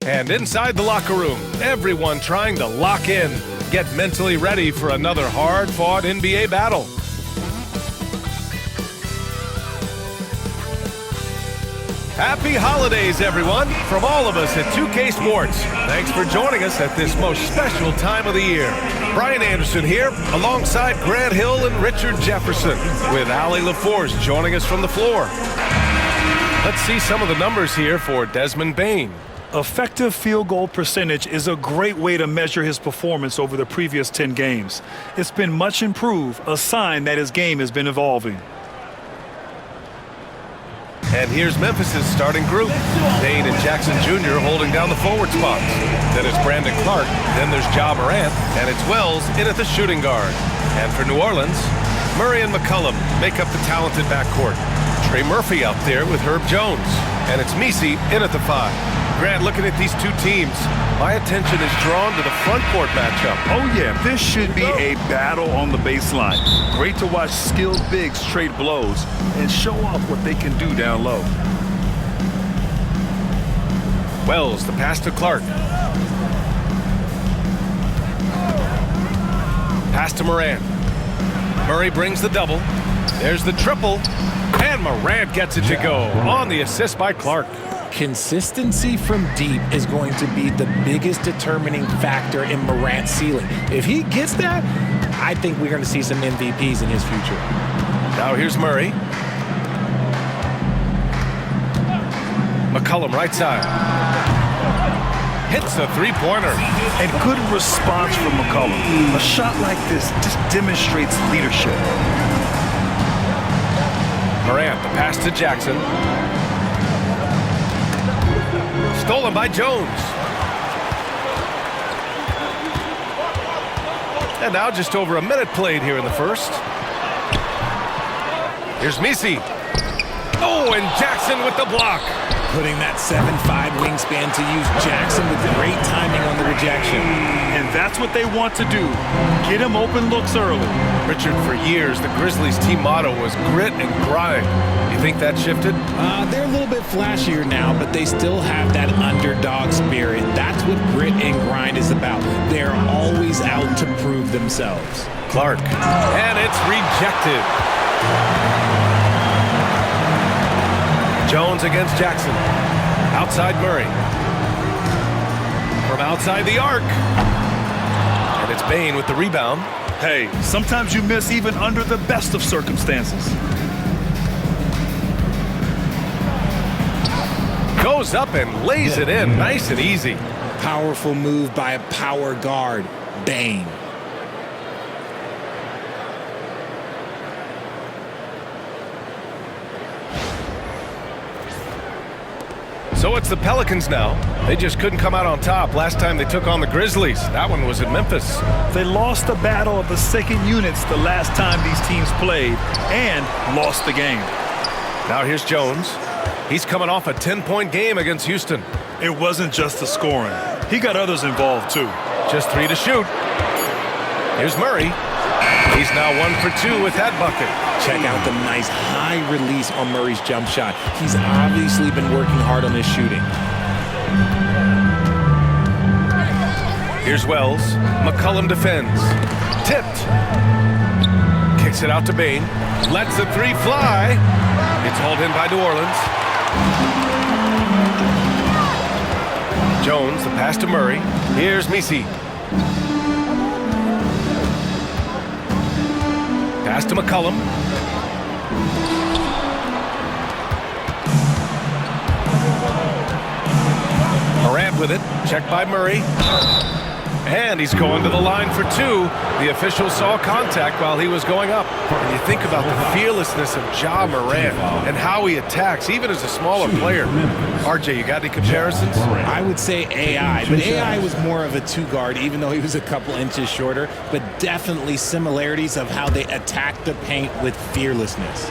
And inside the locker room, everyone trying to lock in, get mentally ready for another hard-fought NBA battle. Happy holidays, everyone, from all of us at 2K Sports. Thanks for joining us at this most special time of the year. Brian Anderson here, alongside Grant Hill and Richard Jefferson, with Allie LaForce joining us from the floor. Let's see some of the numbers here for Desmond Bane. Effective field goal percentage is a great way to measure his performance over the previous 10 games. It's been much improved, a sign that his game has been evolving. And here's Memphis' starting group. Bane and Jackson Jr. holding down the forward spots. Then it's Brandon Clark, then there's Ja Morant, and it's Wells in at the shooting guard. And for New Orleans, Murray and McCollum make up the talented backcourt. Trey Murphy out there with Herb Jones. And it's Messi in at the 5. Grant, looking at these two teams, my attention is drawn to the front court matchup. Oh yeah, this should be a battle on the baseline. Great to watch skilled bigs trade blows and show off what they can do down low. Wells, the pass to Clark. Pass to Morant. Murray brings the double. There's the triple. And Morant gets it to go on the assist by Clark. Consistency from deep is going to be the biggest determining factor in Morant's ceiling. If he gets that, I think we're going to see some MVPs in his future. Now here's Murray. McCollum right side. Hits a three-pointer. And good response from McCollum. A shot like this just demonstrates leadership. Morant, the pass to Jackson. Stolen by Jones. And now just over a minute played here in the first. Here's Messi. Oh, and Jackson with the block. Putting that 7'5" wingspan to use Jackson with great timing on the rejection. And that's what they want to do. Get him open looks early. Richard, for years, the Grizzlies team motto was grit and grind. You think that shifted? They're a little bit flashier now, but they still have that underdog spirit. That's what grit and grind is about. They're always out to prove themselves. Clark. And it's rejected. Jones against Jackson. Outside Murray. From outside the arc. And it's Bane with the rebound. Hey, sometimes you miss even under the best of circumstances. Goes up and lays it in nice and easy. Powerful move by a power guard, Bane. So it's the Pelicans now. They just couldn't come out on top last time they took on the Grizzlies. That one was in Memphis. They lost the battle of the second units the last time these teams played and lost the game. Now here's Jones. He's coming off a 10-point game against Houston. It wasn't just the scoring. He got others involved too. Just 3 to shoot. Here's Murray. He's now 1 for 2 with that bucket. Check out the nice high release on Murray's jump shot. He's obviously been working hard on his shooting. Here's Wells. McCollum defends. Tipped. Kicks it out to Bane. Lets the 3 fly. It's hauled in by New Orleans. Jones, the pass to Murray. Here's Messi. Pass to McCollum. Morant with it. Checked by Murray. And he's going to the line for 2. The official saw contact while he was going up. And you think about the fearlessness of Ja Morant and how he attacks, even as a smaller player. RJ, you got any comparisons? I would say AI, but AI was more of a 2-guard, even though he was a couple inches shorter, but definitely similarities of how they attack the paint with fearlessness.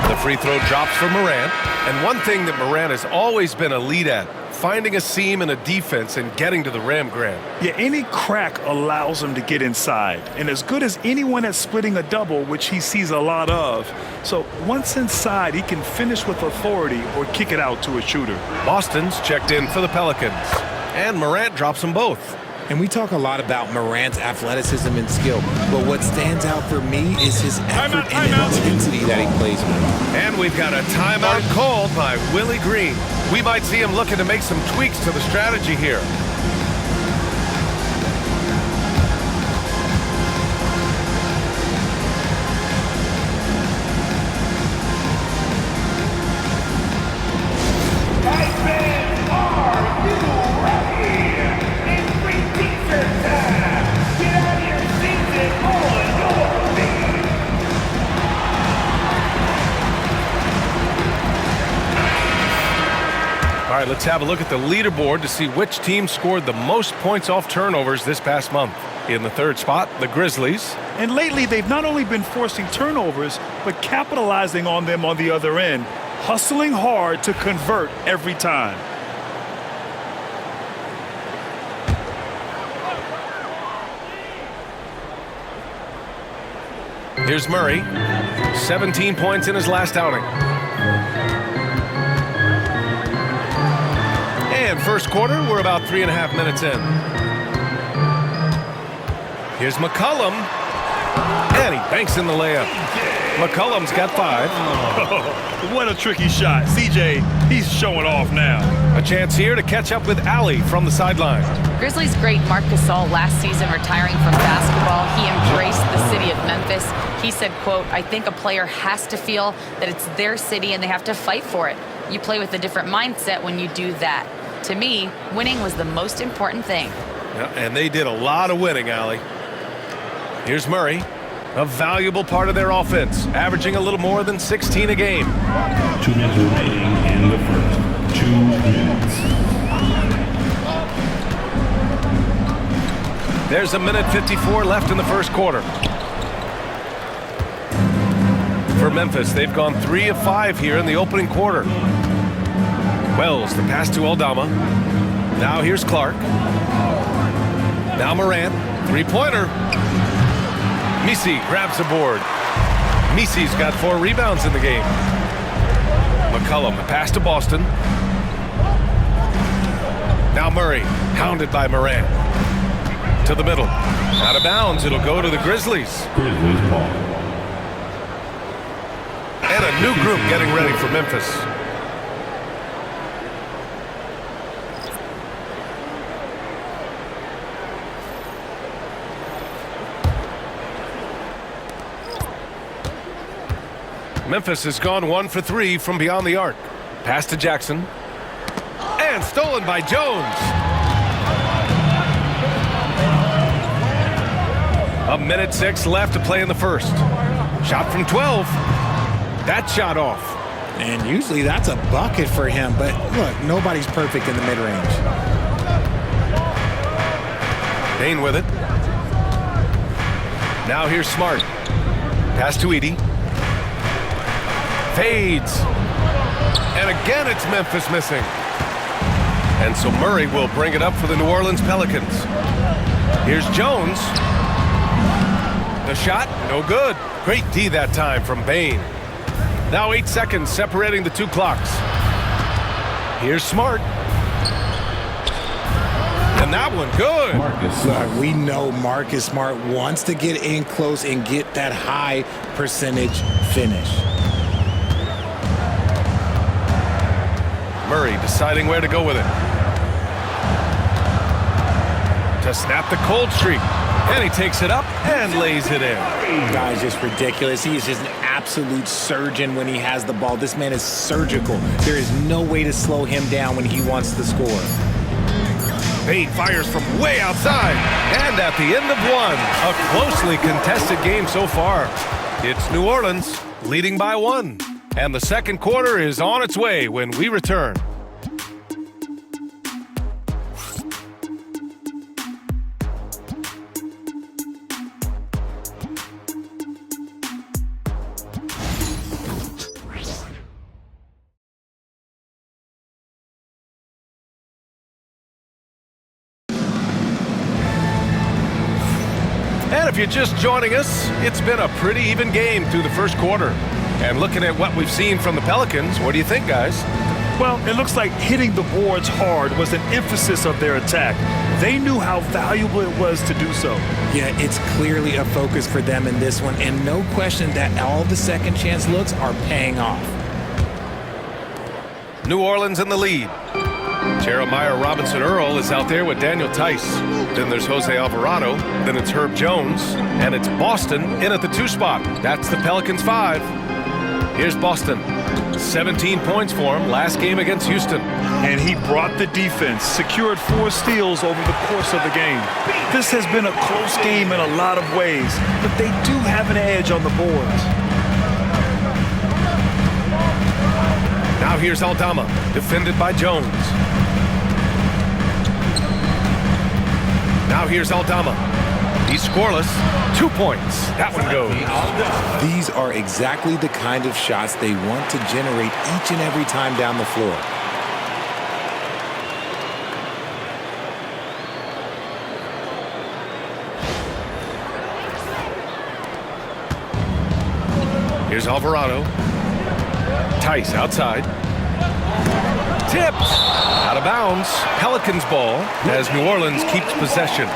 The free throw drops for Morant. And one thing that Morant has always been elite at, finding a seam in a defense and getting to the rim, Grant. Yeah, any crack allows him to get inside. And as good as anyone at splitting a double, which he sees a lot of. So once inside, he can finish with authority or kick it out to a shooter. Boston's checked in for the Pelicans. And Morant drops them both. And we talk a lot about Morant's athleticism and skill, but what stands out for me is his effort and intensity that he plays with. And we've got a timeout called by Willie Green. We might see him looking to make some tweaks to the strategy here. All right, let's have a look at the leaderboard to see which team scored the most points off turnovers this past month. In the third spot, the Grizzlies. And lately, they've not only been forcing turnovers, but capitalizing on them on the other end, hustling hard to convert every time. Here's Murray, 17 points in his last outing. And first quarter, we're about 3.5 minutes in. Here's McCollum, and he banks in the layup. McCollum's got 5. Oh, what a tricky shot. CJ, he's showing off now. A chance here to catch up with Allie from the sideline. Grizzlies great Marc Gasol last season retiring from basketball. He embraced the city of Memphis. He said, quote, "I think a player has to feel that it's their city and they have to fight for it. You play with a different mindset when you do that. To me, winning was the most important thing." Yeah, and they did a lot of winning, Allie. Here's Murray, a valuable part of their offense, averaging a little more than 16 a game. 2 minutes remaining in the first. 2 minutes. There's 1:54 left in the first quarter. For Memphis, they've gone 3 of 5 here in the opening quarter. Wells, the pass to Aldama. Now here's Clark. Now Morant, 3-pointer. Misi grabs the board. Misi's got 4 rebounds in the game. McCollum, the pass to Boston. Now Murray, hounded by Morant. To the middle. Out of bounds, it'll go to the Grizzlies. Grizzlies ball. And a new group getting ready for Memphis. Memphis has gone 1 for 3 from beyond the arc. Pass to Jackson. And stolen by Jones. 1:06 left to play in the first. Shot from 12. That shot off. And usually that's a bucket for him, but look, nobody's perfect in the mid-range. Bain with it. Now here's Smart. Pass to Edey. Fades. And again it's Memphis missing. And so Murray will bring it up for the New Orleans Pelicans. Here's Jones. The shot, no good. Great D that time from Bain. Now 8 seconds separating the 2 clocks. Here's Smart. And that one good. Look, we know Marcus Smart wants to get in close and get that high percentage finish. Murray deciding where to go with it. To snap the cold streak. And he takes it up and lays it in. Guy's just ridiculous. He is just an absolute surgeon when he has the ball. This man is surgical. There is no way to slow him down when he wants to score. Bain fires from way outside. And at the end of 1, a closely contested game so far. It's New Orleans leading by 1. And the second quarter is on its way when we return. if you're just joining us, it's been a pretty even game through the first quarter. And looking at what we've seen from the Pelicans, what do you think, guys? Well, it looks like hitting the boards hard was an emphasis of their attack. They knew how valuable it was to do so. Yeah, it's clearly a focus for them in this one, and no question that all the second chance looks are paying off. New Orleans in the lead. Jeremiah Robinson-Earl is out there with Daniel Tice. Then there's Jose Alvarado. Then it's Herb Jones. And it's Boston in at the 2 spot. That's the Pelicans 5. Here's Boston. 17 points for him last game against Houston. And he brought the defense, secured 4 steals over the course of the game. This has been a close game in a lot of ways, but they do have an edge on the boards. Now here's Aldama, defended by Jones. Now here's Aldama. He's scoreless. 2 points. That one goes. These are exactly the kind of shots they want to generate each and every time down the floor. Here's Alvarado. Tice outside. Tips. Out of bounds. Pelicans ball as New Orleans keeps possession.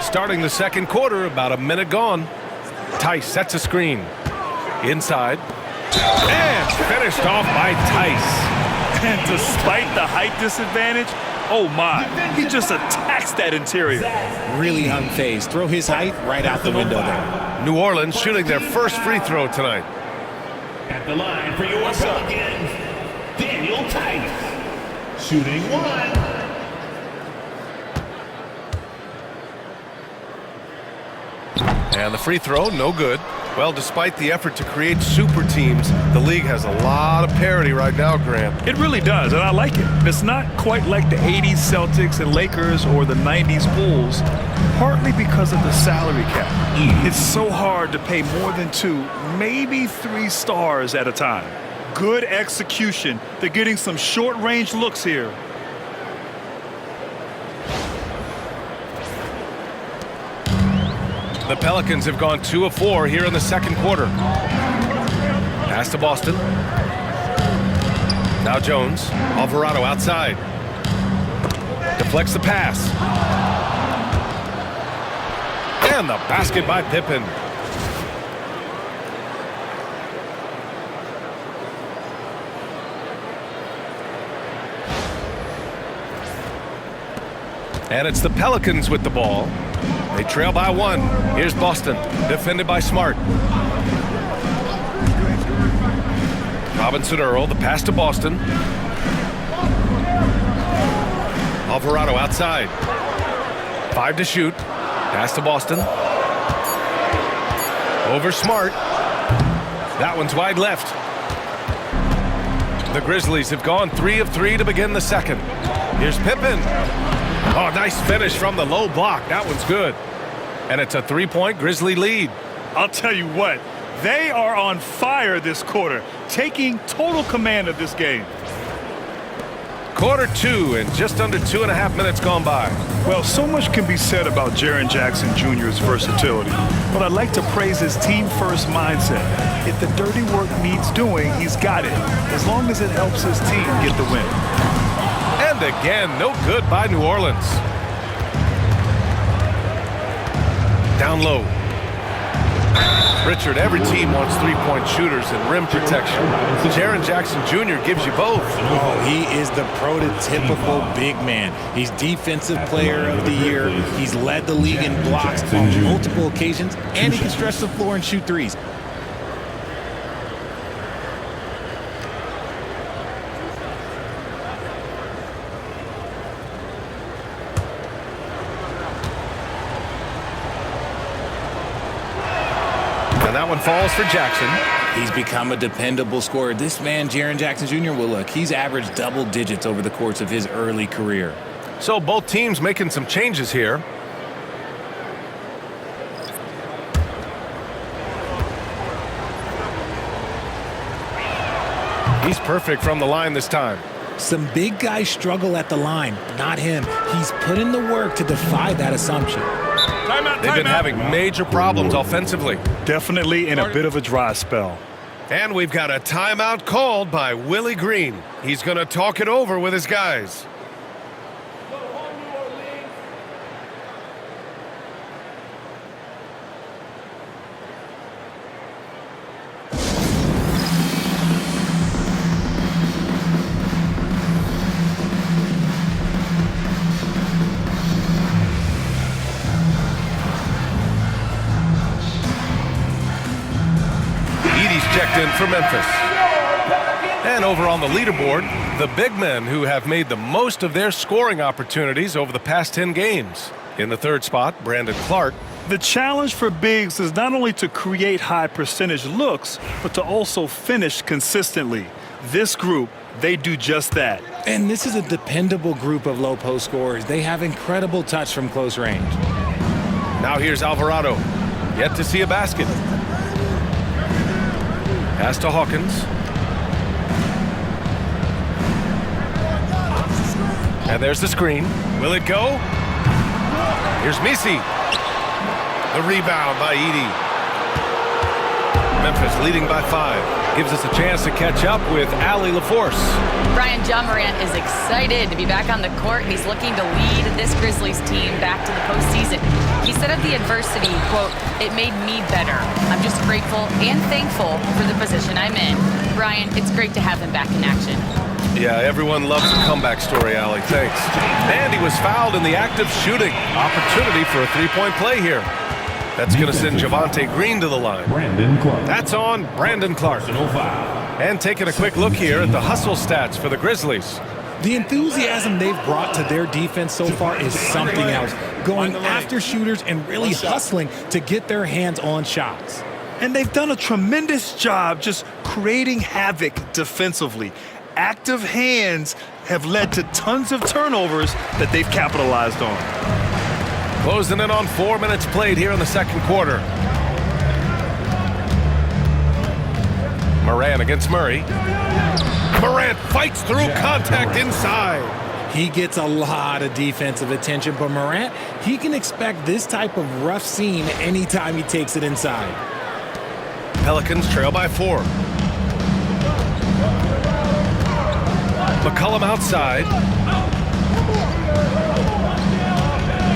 Starting the second quarter, about a minute gone. Tice sets a screen. Inside. And finished off by Tice. And despite the height disadvantage, oh my, he just attacks that interior. Really unfazed. Throw his height right out the window there. New Orleans shooting their first free throw tonight. At the line for your Pelicans, Daniel Tice. Shooting 1. And the free throw, no good. Well, despite the effort to create super teams, the league has a lot of parity right now, Grant. It really does, and I like it. It's not quite like the 80s Celtics and Lakers or the 90s Bulls, partly because of the salary cap. It's so hard to pay more than 2, maybe 3 stars at a time. Good execution. They're getting some short-range looks here. The Pelicans have gone 2 of 4 here in the second quarter. Pass to Boston. Now Jones. Alvarado outside. Deflects the pass. And the basket by Pippen. And it's the Pelicans with the ball. They trail by 1. Here's Boston, defended by Smart. Robinson-Earl, the pass to Boston. Alvarado outside. 5 to shoot. Pass to Boston. Over Smart. That one's wide left. The Grizzlies have gone 3 of 3 to begin the second. Here's Pippen. Oh, nice finish from the low block. That one's good. And it's a 3-point Grizzly lead. I'll tell you what, they are on fire this quarter, taking total command of this game. Quarter 2 and just under 2.5 minutes gone by. Well, so much can be said about Jaren Jackson Jr.'s versatility, but I'd like to praise his team-first mindset. If the dirty work needs doing, he's got it, as long as it helps his team get the win. And again, no good by New Orleans. Down low. Richard, every team wants 3-point shooters and rim protection. Jaren Jackson Jr. gives you both. Oh, he is the prototypical big man. He's Defensive Player of the Year. He's led the league in blocks on multiple occasions, and he can stretch the floor and shoot threes. That one falls for Jackson. He's become a dependable scorer. This man, Jaren Jackson Jr., well, look, he's averaged double digits over the course of his early career. So both teams making some changes here. He's perfect from the line this time. Some big guys struggle at the line, not him. He's put in the work to defy that assumption. They've been having major problems offensively. Definitely in a bit of a dry spell. And we've got a timeout called by Willie Green. He's going to talk it over with his guys. Checked in for Memphis. And over on the leaderboard, the big men who have made the most of their scoring opportunities over the past 10 games. In the third spot, Brandon Clark. The challenge for bigs is not only to create high percentage looks, but to also finish consistently. This group, they do just that. And this is a dependable group of low post scorers. They have incredible touch from close range. Now here's Alvarado. Yet to see a basket. Pass to Hawkins. And there's the screen. Will it go? Here's Misi. The rebound by Edey. Memphis leading by 5. Gives us a chance to catch up with Allie LaForce. Brian, John Morant is excited to be back on the court. He's looking to lead this Grizzlies team back to the postseason. He said of the adversity, quote, "It made me better. I'm just grateful and thankful for the position I'm in." Brian, it's great to have him back in action. Yeah, everyone loves a comeback story, Allie. Thanks. And he was fouled in the act of shooting. Opportunity for a three-point play here. That's going to send Javonte Green to the line. Brandon Clark. That's on Brandon Clark. And taking a quick look here at the hustle stats for the Grizzlies. The enthusiasm they've brought to their defense so far is something else. Going after shooters and really hustling to get their hands on shots. And they've done a tremendous job just creating havoc defensively. Active hands have led to tons of turnovers that they've capitalized on. Closing in on 4 minutes played here in the second quarter. Morant against Murray. Morant fights through contact inside. He gets a lot of defensive attention, but Morant, he can expect this type of rough scene anytime he takes it inside. Pelicans trail by 4. McCollum outside.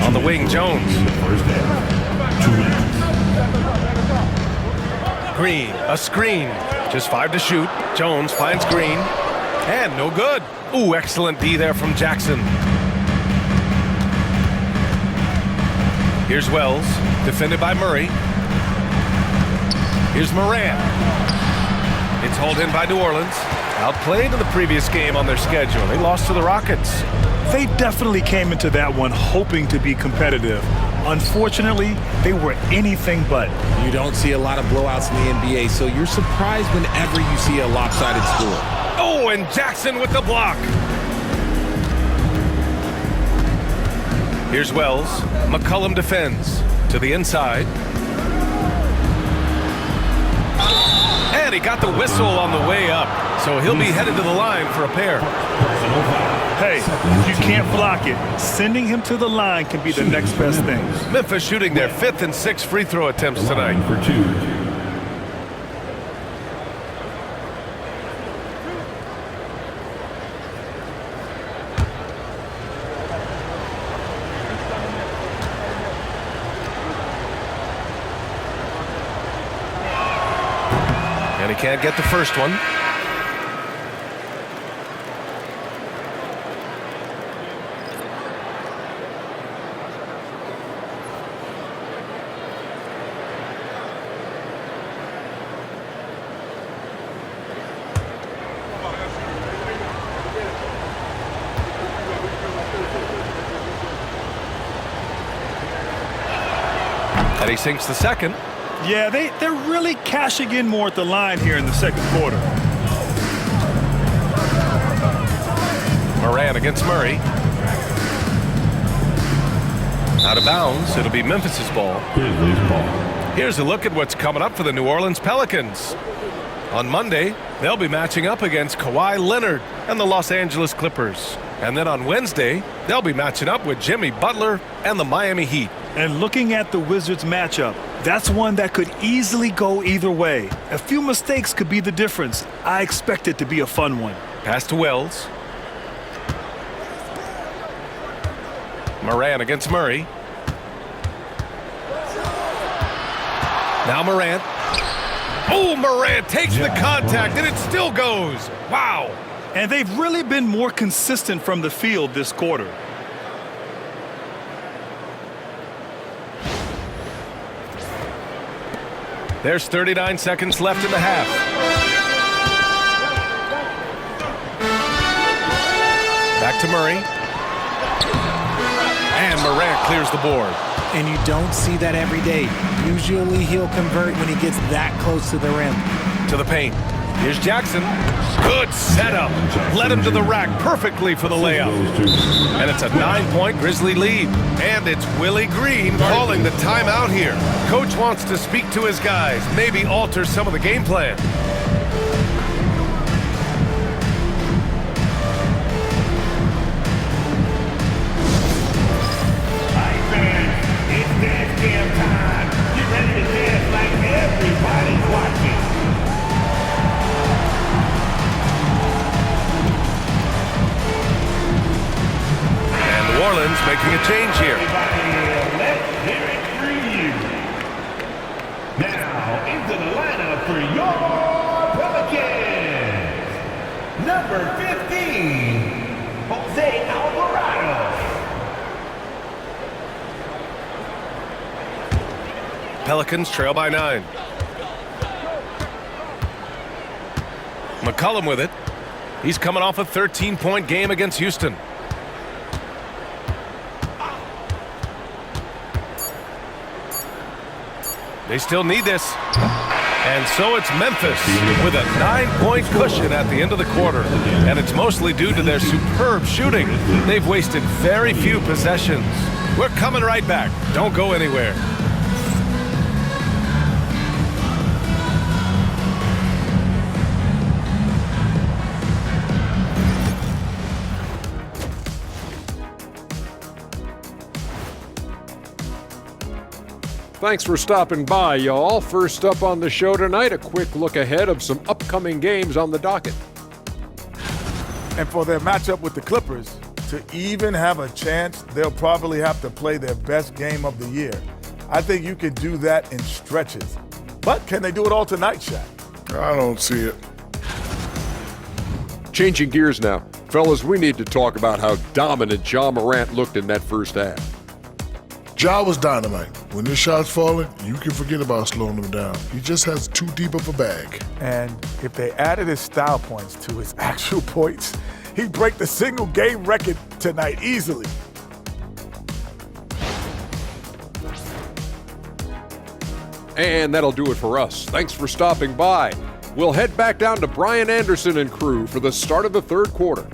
On the wing, Jones. Green, a screen. Just 5 to shoot. Jones finds Green. And no good. Ooh, excellent D there from Jackson. Here's Wells, defended by Murray. Here's Morant. It's hauled in by New Orleans. Outplayed in the previous game on their schedule. They lost to the Rockets. They definitely came into that one hoping to be competitive. Unfortunately, they were anything but. You don't see a lot of blowouts in the NBA, so you're surprised whenever you see a lopsided score. Oh, and Jackson with the block. Here's Wells. McCollum defends to the inside. And he got the whistle on the way up, so he'll be headed to the line for a pair. Hey, if you can't block it, sending him to the line can be the next best thing. Memphis shooting their 5th and 6th free throw attempts tonight. For 2. And he can't get the first one. And he sinks the second. Yeah, they're really cashing in more at the line here in the second quarter. Morant against Murray. Out of bounds. It'll be Memphis's ball. Grizzlies ball. Here's a look at what's coming up for the New Orleans Pelicans. On Monday, they'll be matching up against Kawhi Leonard and the Los Angeles Clippers. And then on Wednesday, they'll be matching up with Jimmy Butler and the Miami Heat. And looking at the Wizards matchup, that's one that could easily go either way. A few mistakes could be the difference. I expect it to be a fun one. Pass to Wells. Morant against Murray. Now Morant. Oh, Morant takes the contact, and it still goes. Wow. And they've really been more consistent from the field this quarter. There's 39 seconds left in the half. Back to Murray. And Morant clears the board. And you don't see that every day. Usually he'll convert when he gets that close to the rim. To the paint. Here's Jackson. Good setup. Led him to the rack perfectly for the layup. And it's a 9-point Grizzly lead. And it's Willie Green calling the timeout here. Coach wants to speak to his guys, maybe alter some of the game plan. It's dance cam time. Get ready to dance like everybody's watching. And New Orleans making a change here. Let's hear it for you. Now into the lineup for your Pelicans. Number 15, Jose Alvarado. Pelicans trail by 9. McCollum with it. He's coming off a 13-point game against Houston. They still need this. And so it's Memphis with a 9-point cushion at the end of the quarter. And it's mostly due to their superb shooting. They've wasted very few possessions. We're coming right back. Don't go anywhere. Thanks for stopping by, y'all. First up on the show tonight, a quick look ahead of some upcoming games on the docket. And for their matchup with the Clippers, to even have a chance, they'll probably have to play their best game of the year. I think you can do that in stretches. But can they do it all tonight, Shaq? I don't see it. Changing gears now. Fellas, we need to talk about how dominant Ja Morant looked in that first half. Ja was dynamite. When his shots falling, you can forget about slowing him down. He just has too deep of a bag. And if they added his style points to his actual points, he'd break the single game record tonight easily. And that'll do it for us. Thanks for stopping by. We'll head back down to Brian Anderson and crew for the start of the third quarter.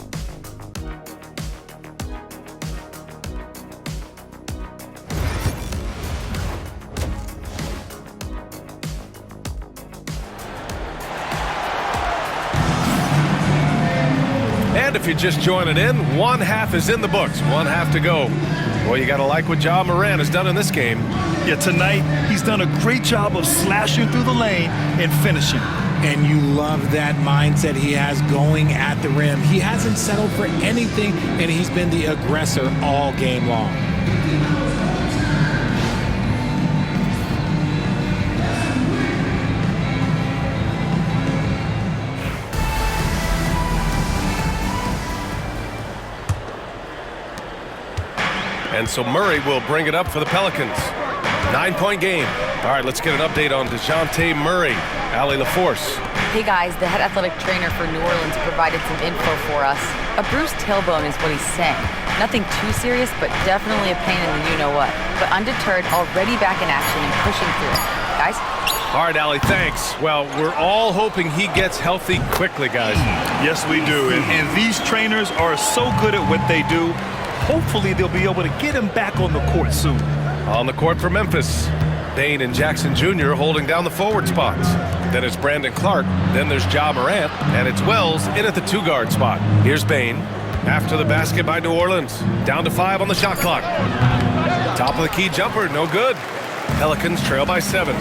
And if you're just joining in, one half is in the books, one half to go. Well, you got to like what Ja Morant has done in this game. Yeah, tonight he's done a great job of slashing through the lane and finishing. And you love that mindset he has going at the rim. He hasn't settled for anything, and he's been the aggressor all game long. And so Murray will bring it up for the Pelicans. 9-point game. All right, let's get an update on DeJounte Murray. Allie LaForce. Hey guys, the head athletic trainer for New Orleans provided some info for us. A bruised tailbone is what he's saying. Nothing too serious, but definitely a pain in the you-know-what. But undeterred, already back in action and pushing through it. Guys? All right, Allie, thanks. Well, we're all hoping he gets healthy quickly, guys. Yes, we do. And these trainers are so good at what they do. Hopefully, they'll be able to get him back on the court soon. On the court for Memphis, Bain and Jackson Jr. holding down the forward spots. Then it's Brandon Clark. Then there's Ja Morant. And it's Wells in at the 2-guard spot. Here's Bane. After the basket by New Orleans. Down to 5 on the shot clock. Top of the key jumper, no good. Pelicans trail by 7.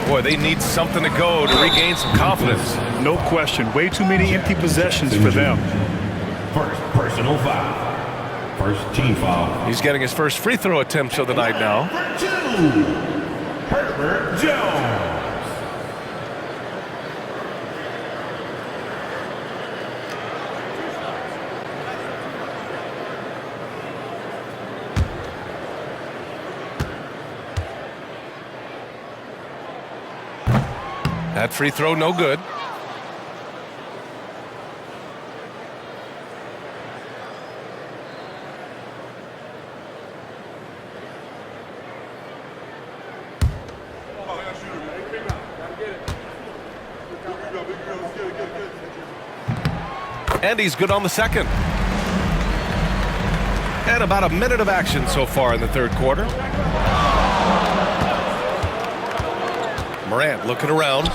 Boy, they need something to go to regain some confidence. No question. Way too many empty possessions for them. First personal foul. First team foul. He's getting his first free throw attempt of the night now. Number 2, Herbert Jones. That free throw, no good. And he's good on the second. And about a minute of action so far in the third quarter. Morant looking around.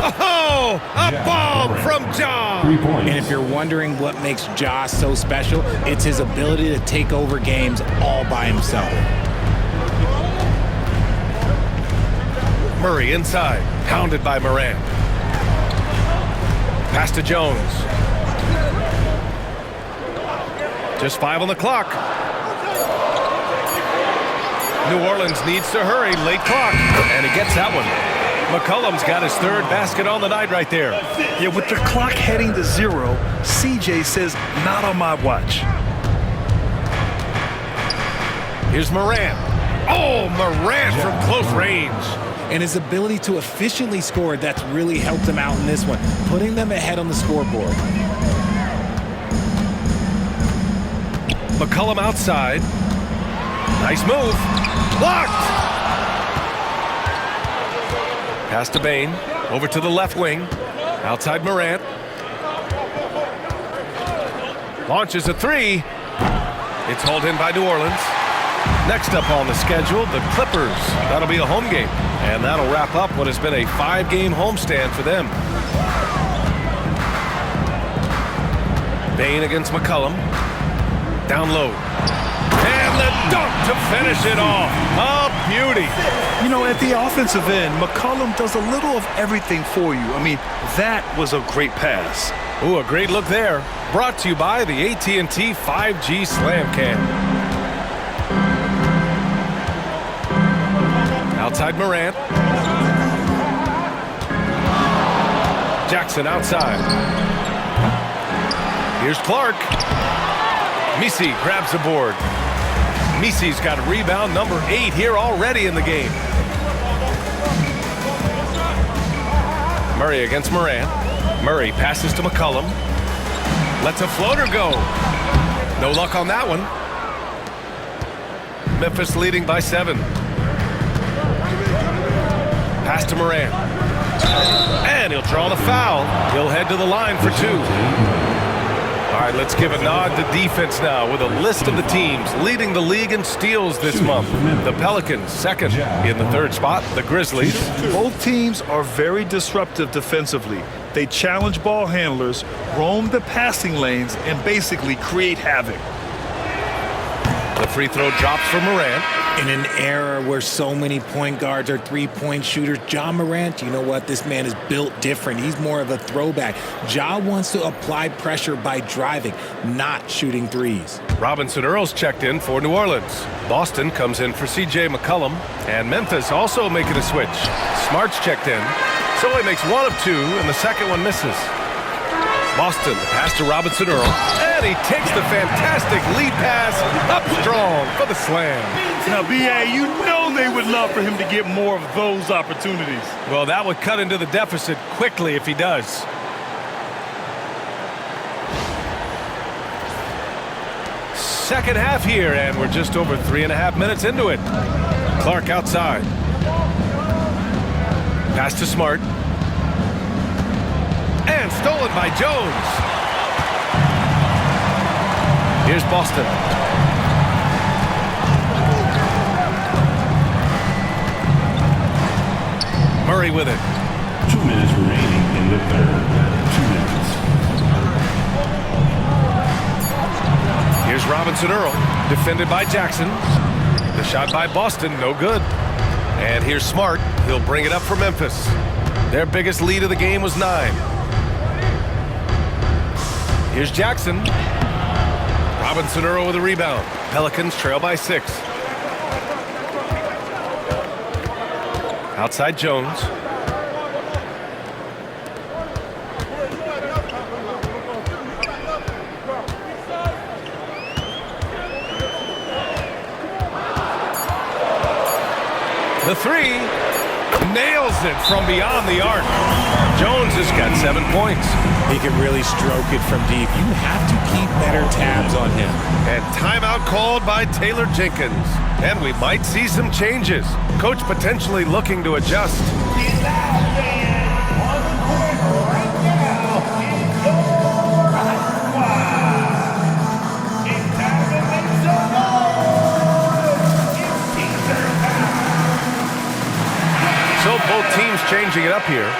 Oh, a bomb from Ja. 3 points. And if you're wondering what makes Ja so special, it's his ability to take over games all by himself. Murray inside, pounded by Morant. Pass to Jones. Just 5 on the clock. New Orleans needs to hurry, late clock, and he gets that one. McCollum's got his 3rd basket on the night right there. Yeah, with the clock heading to 0, CJ says, not on my watch. Here's Morant. Oh, Morant from close range. And his ability to efficiently score, that's really helped him out in this one, putting them ahead on the scoreboard. McCollum outside. Nice move. Blocked. Pass to Bane. Over to the left wing. Outside Morant. Launches a 3. It's hauled in by New Orleans. Next up on the schedule, the Clippers. That'll be a home game. And that'll wrap up what has been a 5-game homestand for them. Bane against McCollum. Down low. And the dunk to finish it off. A beauty. You know, at the offensive end, McCollum does a little of everything for you. I mean, that was a great pass. Ooh, a great look there. Brought to you by the AT&T 5G Slam Cam. Outside Morant. Jackson outside. Here's Clark. Misi grabs the board. Misi's got rebound number 8 here already in the game. Murray against Morant. Murray passes to McCollum. Lets a floater go. No luck on that one. Memphis leading by 7. Pass to Morant. And he'll draw the foul. He'll head to the line for 2. All right, let's give a nod to defense now with a list of the teams leading the league in steals this month. The Pelicans, 2nd in the 3rd spot. The Grizzlies. Both teams are very disruptive defensively. They challenge ball handlers, roam the passing lanes, and basically create havoc. The free throw drops for Morant. In an era where so many point guards are three-point shooters, Ja Morant, you know what? This man is built different. He's more of a throwback. Ja wants to apply pressure by driving, not shooting threes. Robinson Earls checked in for New Orleans. Boston comes in for C.J. McCollum. And Memphis also making a switch. Smart's checked in. So he makes 1 of 2, and the second one misses. Boston, pass to Robinson Earl. And he takes the fantastic lead pass up strong for the slam. Now, B.A., you know they would love for him to get more of those opportunities. Well, that would cut into the deficit quickly if he does. Second half here, and we're just over 3.5 minutes into it. Clark outside. Pass to Smart. And stolen by Jones. Here's Boston. Murray with it. minutes remaining in the third. 2 minutes. Here's Robinson Earl, defended by Jackson. The shot by Boston, no good. And here's Smart. He'll bring it up for Memphis. Their biggest lead of the game was 9. Here's Jackson. Robinson Earl with a rebound. Pelicans trail by 6. Outside Jones. The 3, nails it from beyond the arc. Jones has got 7 points. He can really stroke it from deep. You have to keep better tabs on him. And timeout called by Taylor Jenkins. And we might see some changes. Coach potentially looking to adjust. So both teams changing it up here.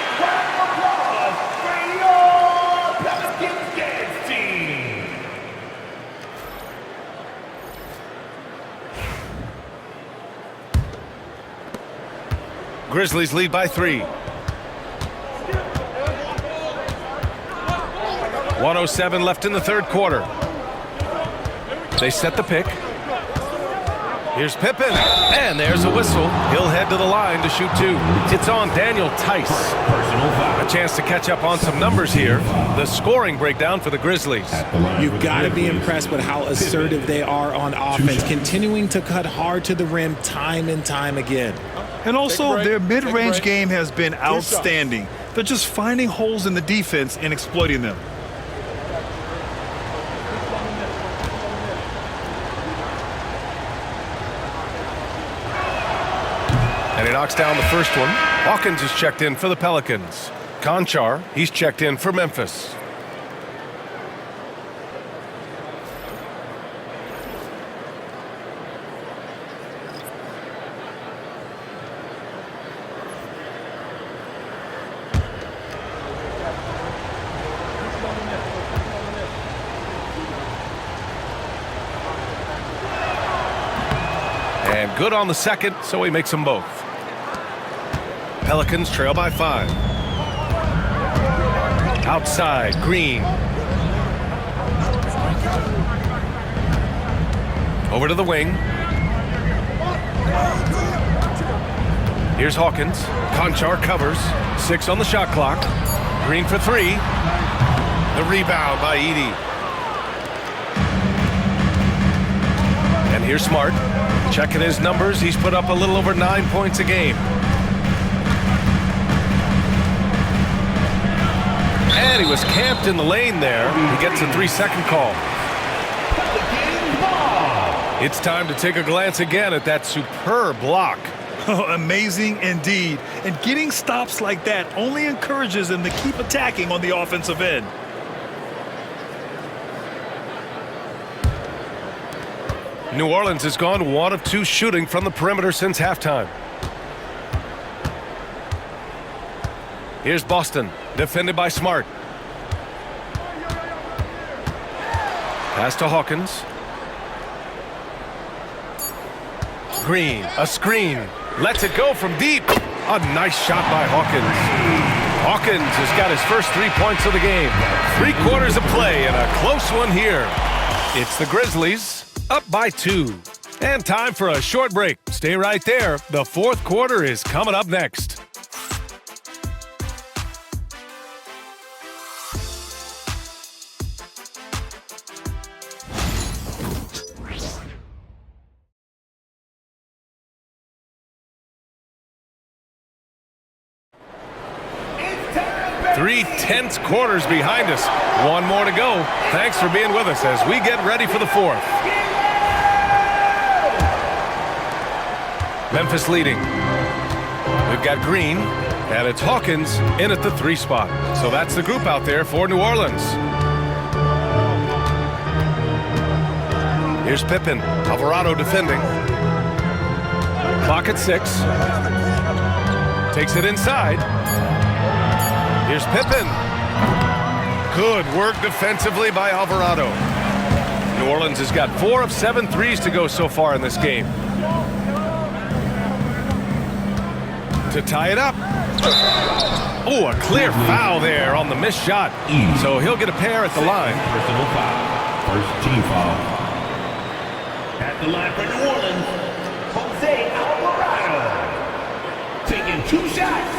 Grizzlies lead by 3. 1:07 left in the third quarter. They set the pick. Here's Pippen, and there's a whistle. He'll head to the line to shoot 2. It's on Daniel Tice. A chance to catch up on some numbers here. The scoring breakdown for the Grizzlies. You've got to be impressed with how assertive they are on offense, continuing to cut hard to the rim time and time again. And also, their mid-range game has been outstanding. They're just finding holes in the defense and exploiting them. And he knocks down the first one. Hawkins is checked in for the Pelicans. Conchar, he's checked in for Memphis. And good on the second, so he makes them both. Pelicans trail by 5. Outside, Green. Over to the wing. Here's Hawkins. Conchar covers. 6 on the shot clock. Green for 3. The rebound by Edey. And here's Smart. Checking his numbers, he's put up a little over 9 points a game. And he was camped in the lane there. He gets a 3-second call. It's time to take a glance again at that superb block. Oh, amazing indeed. And getting stops like that only encourages them to keep attacking on the offensive end. New Orleans has gone 1 of 2 shooting from the perimeter since halftime. Here's Boston, defended by Smart. Pass to Hawkins. Green, a screen. Lets it go from deep. A nice shot by Hawkins. Hawkins has got his first 3 points of the game. 3 quarters of play and a close one here. It's the Grizzlies up by 2. And time for a short break. Stay right there. The fourth quarter is coming up next. Three tense quarters behind us. 1 more to go. Thanks for being with us as we get ready for the fourth. Memphis leading. We've got Green, and it's Hawkins in at the 3 spot. So that's the group out there for New Orleans. Here's Pippen. Alvarado defending. Clock at 6. Takes it inside. Here's Pippen. Good work defensively by Alvarado. New Orleans has got 4 of 7 threes to go so far in this game. To tie it up. Oh, a clear foul there on the missed shot. So he'll get a pair at the line. Personal foul. First team foul. At the line for New Orleans, Jose Alvarado. Taking 2 shots.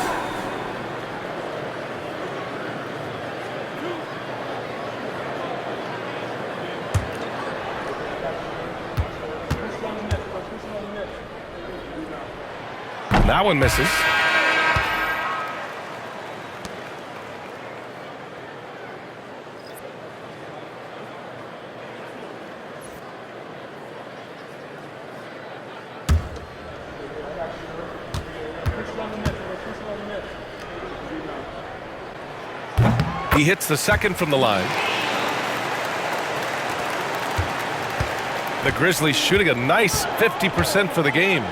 That one misses. He hits the second from the line. The Grizzlies shooting a nice 50% for the game.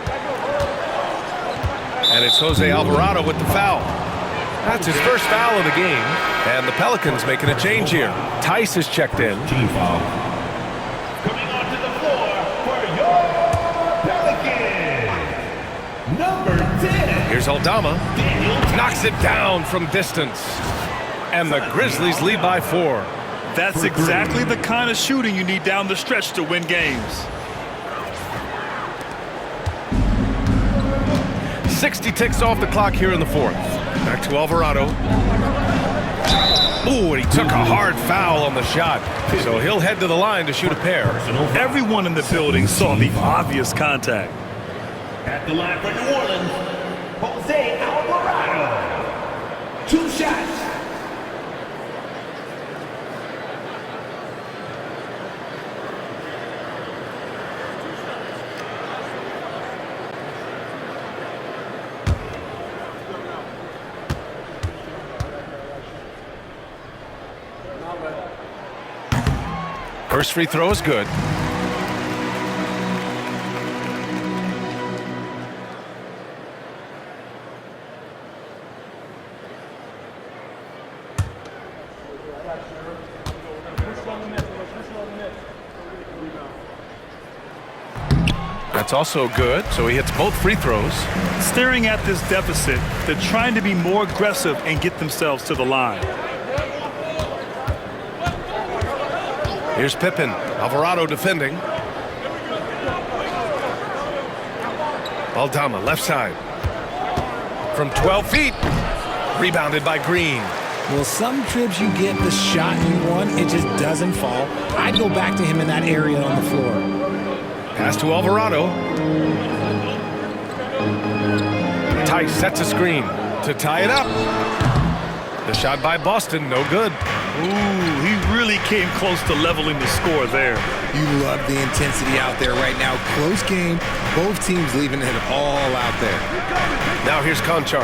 And it's Jose Alvarado with the foul. That's his first foul of the game. And the Pelicans making a change here. Tice is checked in. Team foul. Coming onto the floor for your Pelicans, number 10. Here's Aldama. Knocks it down from distance. And the Grizzlies lead by 4. That's exactly the kind of shooting you need down the stretch to win games. 60 ticks off the clock here in the 4th. Back to Alvarado. Ooh, and he took a hard foul on the shot. So he'll head to the line to shoot a pair. Everyone in the building saw the obvious contact. At the line for New Orleans, Jose Alvarado. 2 shots. First free throw is good. That's also good, so he hits both free throws. Staring at this deficit, they're trying to be more aggressive and get themselves to the line. Here's Pippen. Alvarado defending. Aldama, left side. From 12 feet. Rebounded by Green. Well, some trips you get the shot you want, it just doesn't fall. I'd go back to him in that area on the floor. Pass to Alvarado. Tice sets a screen to tie it up. The shot by Boston, no good. Ooh, he really came close to leveling the score there. You love the intensity out there right now. Close game. Both teams leaving it all out there. Now here's Conchar.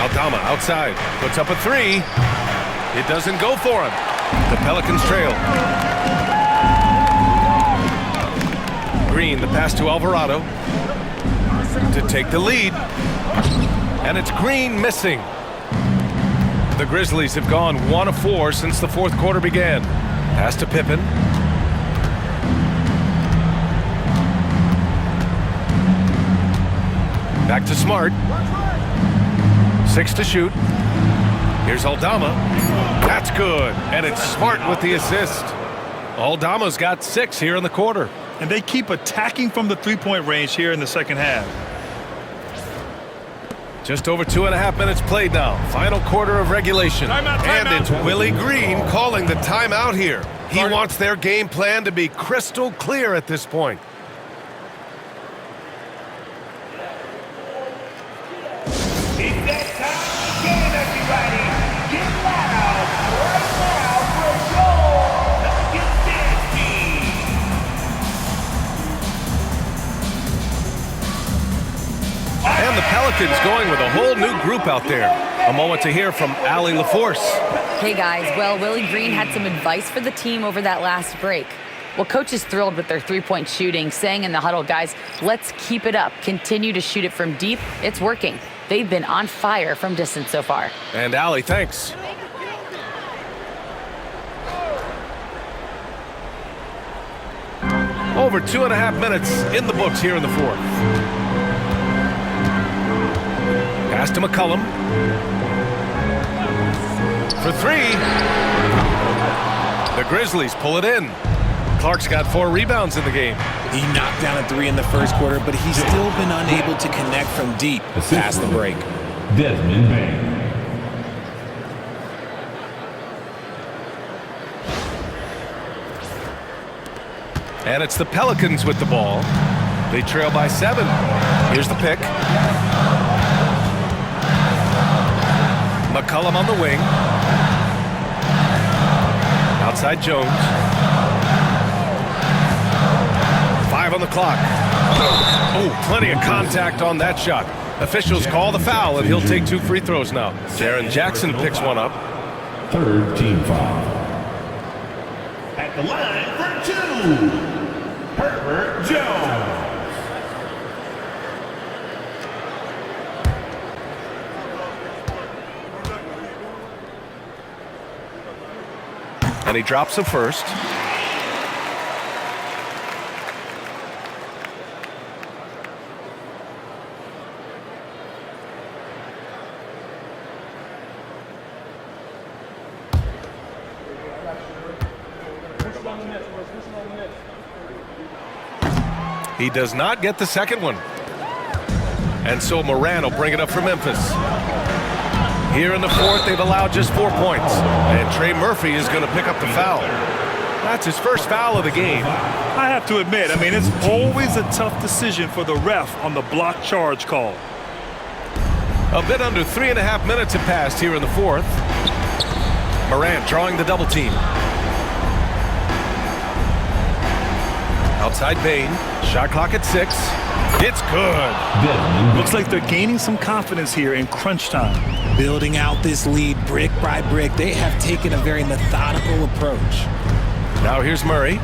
Aldama outside. Puts up a 3. It doesn't go for him. The Pelicans trail. Green, the pass to Alvarado to take the lead. And it's Green missing. The Grizzlies have gone 1 of 4 since the 4th quarter began. Pass to Pippen. Back to Smart. 6 to shoot. Here's Aldama. That's good. And it's Smart with the assist. Aldama's got 6 here in the quarter. And they keep attacking from the three-point range here in the second half. Just over 2.5 minutes played now. Final quarter of regulation. And it's Willie Green calling the timeout here. He wants their game plan to be crystal clear at this point. It's that time again, everybody. Get loud right now for your Pelicans dance team. And the Pelicans going with a whole new group out there. A moment to hear from Allie LaForce. Hey guys, well, Willie Green had some advice for the team over that last break. Well, coach is thrilled with their three-point shooting, saying in the huddle, guys, let's keep it up. Continue to shoot it from deep. It's working. They've been on fire from distance so far. And Allie, thanks. Over 2.5 minutes in the books here in the fourth. Pass to McCollum. For three. The Grizzlies pull it in. Clark's got 4 rebounds in the game. He knocked down a 3 in the first quarter, but he's still been unable to connect from deep past the break. Desmond Bain. And it's the Pelicans with the ball. They trail by 7. Here's the pick. McCollum on the wing. Outside Jones. 5 on the clock. Oh, plenty of contact on that shot. Officials call the foul, and he'll take 2 free throws now. Jaren Jackson picks one up. Third team foul. At the line for 2. Herbert Jones. And he drops the first. He does not get the second one. And so Moran will bring it up for Memphis. Here in the fourth, they've allowed just 4 points. And Trey Murphy is going to pick up the foul. That's his first foul of the game. I have to admit, I mean, it's always a tough decision for the ref on the block charge call. A bit under 3.5 minutes have passed here in the fourth. Morant drawing the double team. Outside Bain. Shot clock at 6. It's good. Looks like they're gaining some confidence here in crunch time. Building out this lead brick by brick, they have taken a very methodical approach. Now here's Murray.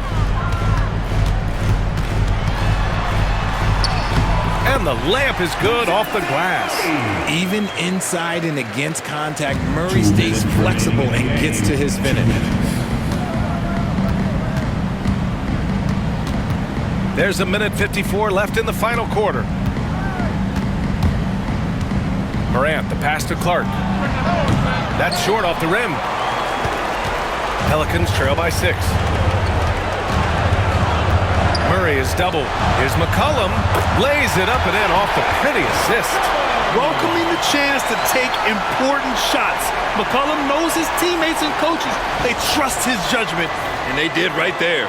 And the layup is good off the glass. Even inside and against contact, Murray stays flexible and gets to his finish. There's a minute 54 left in the final quarter. Morant, the pass to Clark. That's short off the rim. Pelicans trail by 6. Murray is doubled. Here's McCollum. Lays it up and in off the pretty assist. Welcoming the chance to take important shots. McCollum knows his teammates and coaches. They trust his judgment, and they did right there.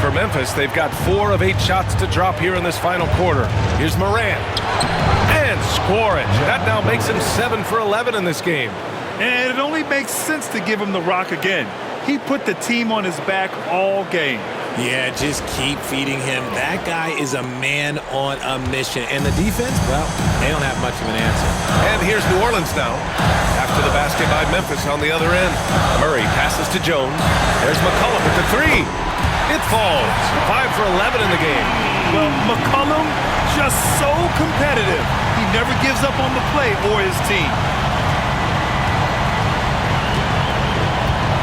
For Memphis, they've got 4 of 8 shots to drop here in this final quarter. Here's Morant. And score it. That now makes him 7 for 11 in this game. And it only makes sense to give him the rock again. He put the team on his back all game. Yeah, just keep feeding him. That guy is a man on a mission. And the defense, well, they don't have much of an answer. And here's New Orleans now. After the basket by Memphis on the other end. Murray passes to Jones. There's McCollum with the 3. It falls. 5 for 11 in the game. Well, McCollum just so competitive. He never gives up on the play or his team.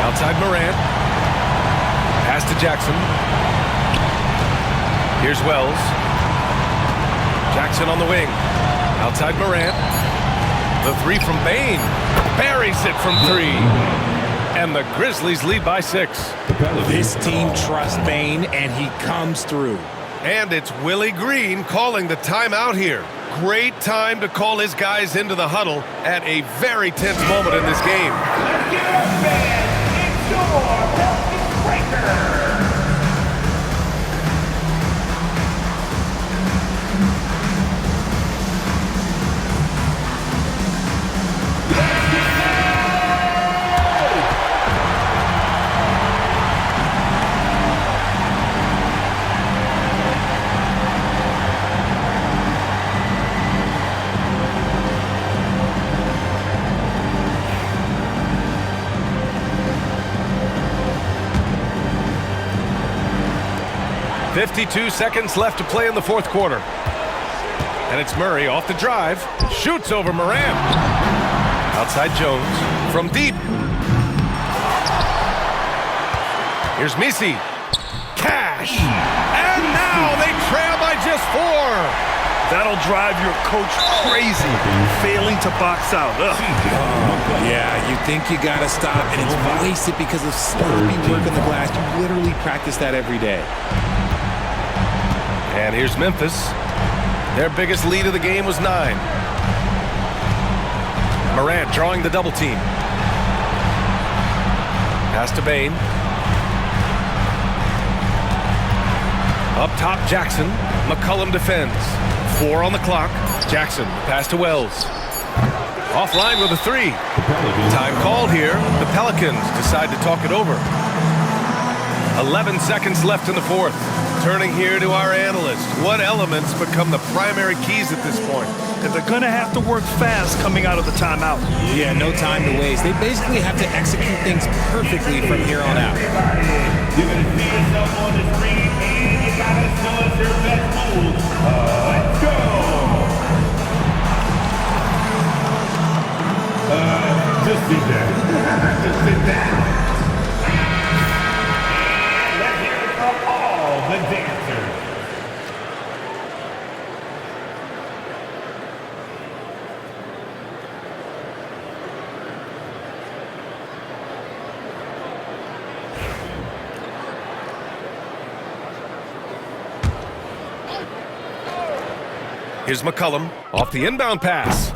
Outside Morant. Pass to Jackson. Here's Wells. Jackson on the wing. Outside Morant. The 3 from Bain. Buries it from 3. And the Grizzlies lead by 6. This team trusts Bain, and he comes through. And it's Willie Green calling the timeout here. Great time to call his guys into the huddle at a very tense moment in this game. Let's give it up, man. It's your Pelicans breaker. .52 seconds left to play in the fourth quarter. And it's Murray off the drive. Shoots over Morant. Outside Jones from deep. Here's Misi. Cash. And now they trail by just 4. That'll drive your coach crazy, failing to box out. Yeah, you think you got to stop, and it's wasted because of sloppy work on the glass. You literally practice that every day. And here's Memphis. Their biggest lead of the game was 9. Morant drawing the double team. Pass to Bane. Up top, Jackson. McCollum defends. 4 on the clock. Jackson, pass to Wells. Offline with a 3. Time called here. The Pelicans decide to talk it over. 11 seconds left in the 4th. Turning here to our analyst. What elements become the primary keys at this point? Because they're going to have to work fast coming out of the timeout. Yeah, no time to waste. They basically have to execute things perfectly from here on out. You're going to see yourself on the screen, and you got to show us your best move. Let's go! Just sit down. Just sit down. And let's hear it from all the dancers. Here's McCollum off the inbound pass.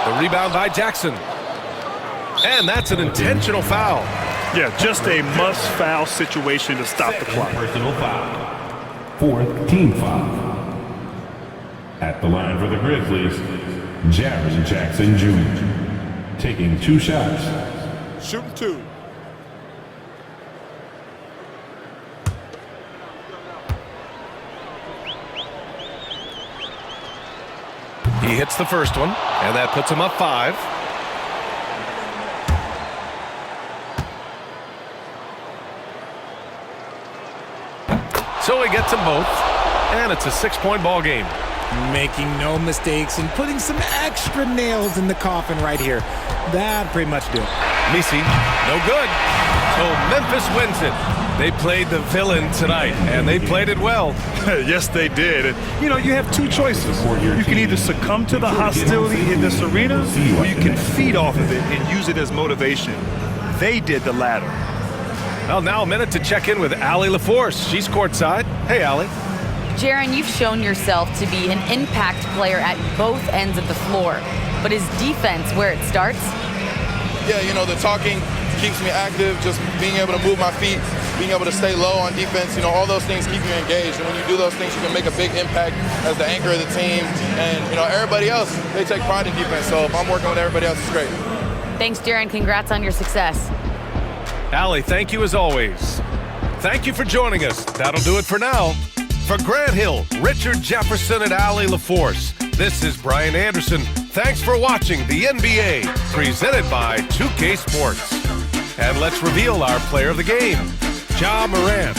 The rebound by Jackson. And that's an intentional foul. Yeah, just a must-foul situation to stop the clock. Personal foul. 4th team foul. At the line for the Grizzlies, Jaren Jackson Jr. taking 2 shots. Shooting 2. He hits the first one, and that puts him up 5. So he gets them both, and it's a 6-point ball game. Making no mistakes and putting some extra nails in the coffin right here. That pretty much do it. Misi, no good. So Memphis wins it. They played the villain tonight, and they played it well. Yes, they did. And, you have 2 choices. You can either succumb to the hostility in this arena, or you can feed off of it and use it as motivation. They did the latter. Well, now a minute to check in with Allie LaForce. She's courtside. Hey, Allie. Jaren, you've shown yourself to be an impact player at both ends of the floor. But is defense where it starts? Yeah, the talking keeps me active, just being able to move my feet, being able to stay low on defense, all those things keep you engaged. And when you do those things, you can make a big impact as the anchor of the team. And, everybody else, they take pride in defense. So if I'm working with everybody else, it's great. Thanks, Jaren. Congrats on your success. Allie, thank you as always. Thank you for joining us. That'll do it for now. For Grant Hill, Richard Jefferson, and Allie LaForce, this is Brian Anderson. Thanks for watching the NBA, presented by 2K Sports. And let's reveal our player of the game, Ja Morant.